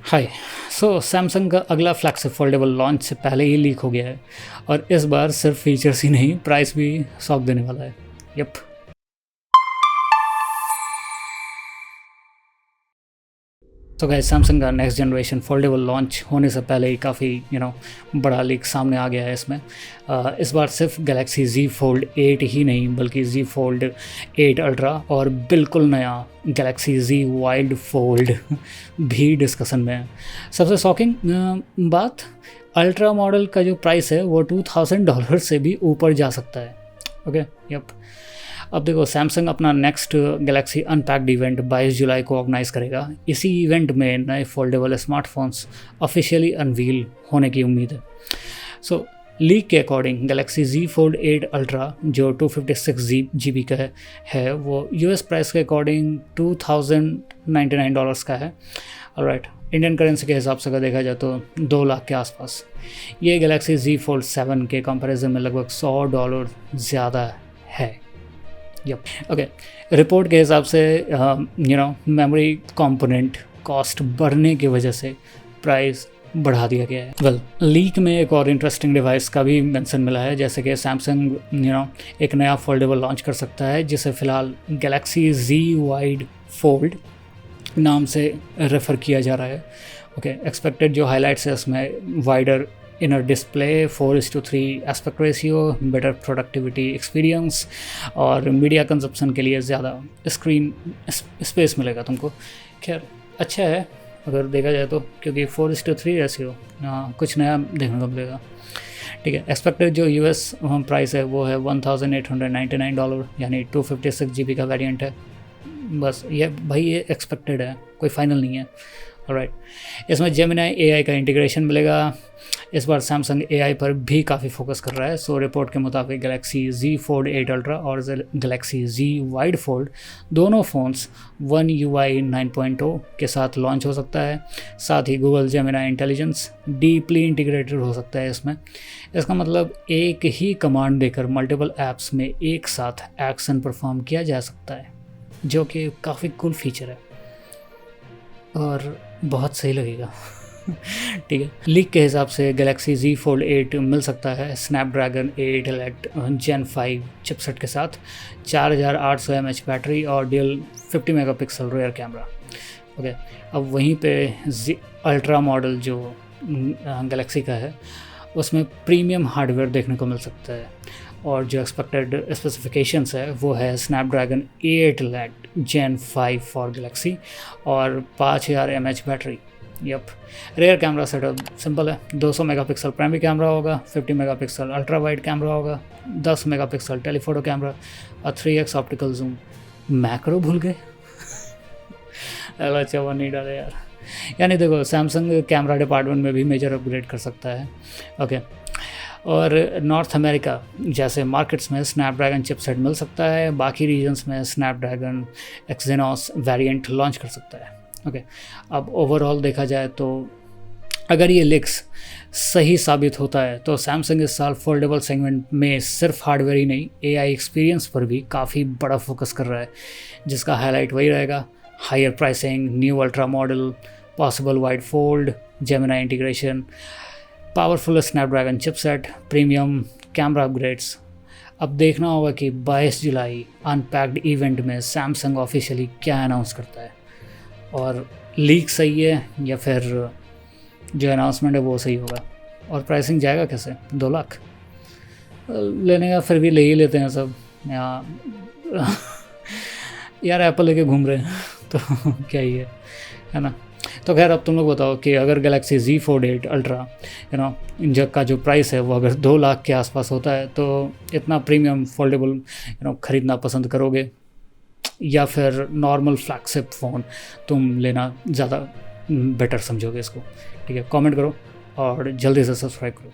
हाय। Samsung का अगला flagship foldable launch से पहले ही लीक हो गया है और इस बार सिर्फ फीचर्स ही नहीं, प्राइस भी शॉक देने वाला है। यप। तो गाइस, सैमसंग का नेक्स्ट जनरेशन फोल्डेबल लॉन्च होने से पहले ही काफ़ी बड़ा लीक सामने आ गया है इसमें। इस बार सिर्फ गैलेक्सी Z Fold 8 ही नहीं बल्कि Z Fold 8 अल्ट्रा और बिल्कुल नया गैलेक्सी Z वाइड फोल्ड भी डिस्कशन में है। सबसे शॉकिंग बात, अल्ट्रा मॉडल का जो प्राइस है वो $2000 से भी ऊपर जा सकता है। Okay, yup. अब देखो, सैमसंग अपना नेक्स्ट गैलेक्सी अनपैक्ड इवेंट 22 जुलाई को ऑर्गेनाइज करेगा। इसी इवेंट में नए फोल्डेबल स्मार्टफोन्स ऑफिशियली अनवील होने की उम्मीद है। लीक के according Galaxy Z Fold 8 ultra जो 256 GB का है वो US प्राइस के अकॉर्डिंग $2099 का है। ऑलराइट, इंडियन करेंसी के हिसाब से अगर देखा जाए तो 2 लाख के आसपास। ये गैलेक्सी Z Fold 7 के कंपैरिजन में लगभग $100 ज़्यादा है। यप। ओके, रिपोर्ट के हिसाब से मेमोरी कंपोनेंट कॉस्ट बढ़ने की वजह से प्राइस बढ़ा दिया गया है। लीक में एक और इंटरेस्टिंग डिवाइस का भी मेंशन मिला है, जैसे कि सैमसंग एक नया फोल्डेबल लॉन्च कर सकता है जिसे फ़िलहाल गैलेक्सी Z वाइड फोल्ड नाम से रेफ़र किया जा रहा है। ओके, एक्सपेक्टेड जो हाइलाइट्स है उसमें wider inner display, 4:3 aspect ratio, better productivity experience और मीडिया कंजप्शन के लिए ज़्यादा स्क्रीन स्पेस मिलेगा तुमको। खैर, अच्छा है अगर देखा जाए तो, क्योंकि 4:3 रेशियो कुछ नया देखने को मिलेगा। ठीक है, एक्सपेक्टेड जो US प्राइस है वो है $1899, यानी 256 GB का वेरिएंट है। बस ये भाई, ये एक्सपेक्टेड है, कोई फाइनल नहीं है। ऑलराइट, इसमें जेमिनी AI का इंटीग्रेशन मिलेगा। इस बार सैमसंग AI पर भी काफ़ी फोकस कर रहा है। रिपोर्ट के मुताबिक गैलेक्सी Z Fold 8 अल्ट्रा और गैलेक्सी Z वाइड फोल्ड दोनों फ़ोन्स One UI 9.0 के साथ लॉन्च हो सकता है। साथ ही Google Gemini intelligence deeply integrated हो सकता है इसमें। इसका मतलब एक ही कमांड देकर मल्टीपल ऐप्स में एक साथ एक्शन परफॉर्म किया जा सकता है, जो कि काफ़ी कूल फीचर है और बहुत सही लगेगा। ठीक है, लीक के हिसाब से गैलेक्सी Z Fold 8 मिल सकता है स्नैपड्रैगन 8 Elite Gen 5 चिपसेट के साथ, 4800 mAh बैटरी और dual 50 megapixel rear camera. Okay, अब वहीं पे अल्ट्रा मॉडल जो गैलेक्सी का है उसमें प्रीमियम हार्डवेयर देखने को मिल सकता है और जो एक्सपेक्टेड स्पेसिफिकेशंस है वो है Snapdragon 8 Elite Gen 5 for Galaxy और 5000 mAh battery. Yup. Rear camera setup simple है, 200 मेगापिक्सल प्राइमरी कैमरा होगा, 50 मेगापिक्सल अल्ट्रा वाइड कैमरा होगा, 10 मेगापिक्सल टेलीफोटो कैमरा और 3x ऑप्टिकल जूम। मैक्रो भूल गए। अच्छा, वो नहीं डाले यार। यानी देखो, सैमसंग कैमरा डिपार्टमेंट में भी मेजर अपग्रेड कर सकता है। ओके, और नॉर्थ अमेरिका जैसे मार्केट्स में स्नैपड्रैगन चिपसेट मिल सकता है, बाकी रीजन्स में स्नैपड्रैगन एक्सिनोस वेरिएंट लॉन्च कर सकता है। ओके, अब ओवरऑल देखा जाए तो अगर ये लीक्स सही साबित होता है तो सैमसंग इस साल फोल्डेबल सेगमेंट में सिर्फ हार्डवेयर ही नहीं, AI एक्सपीरियंस पर भी काफ़ी बड़ा फोकस कर रहा है, जिसका हाईलाइट वही रहेगा higher pricing, new ultra model, possible wide fold, Gemini integration, powerful Snapdragon chipset, premium camera upgrades. अब देखना होगा कि 22 जुलाई अनपैक्ड इवेंट में सैमसंग ऑफिशियली क्या अनाउंस करता है और लीक सही है या फिर जो अनाउंसमेंट है वो सही होगा। और प्राइसिंग जाएगा कैसे? 2 लाख लेने का, फिर भी ले ही लेते हैं सब यार एप्पल लेके घूम रहे हैं तो क्या ही है ना। तो खैर, अब तुम लोग बताओ कि अगर गैलेक्सी Z Fold 8 अल्ट्रा जब का जो प्राइस है वो अगर 2 लाख के आसपास होता है तो इतना प्रीमियम फोल्डेबल ख़रीदना पसंद करोगे या फिर नॉर्मल फ्लैगशिप फ़ोन तुम लेना ज़्यादा बेटर समझोगे इसको? ठीक है, कमेंट करो और जल्दी से सब्सक्राइब करो।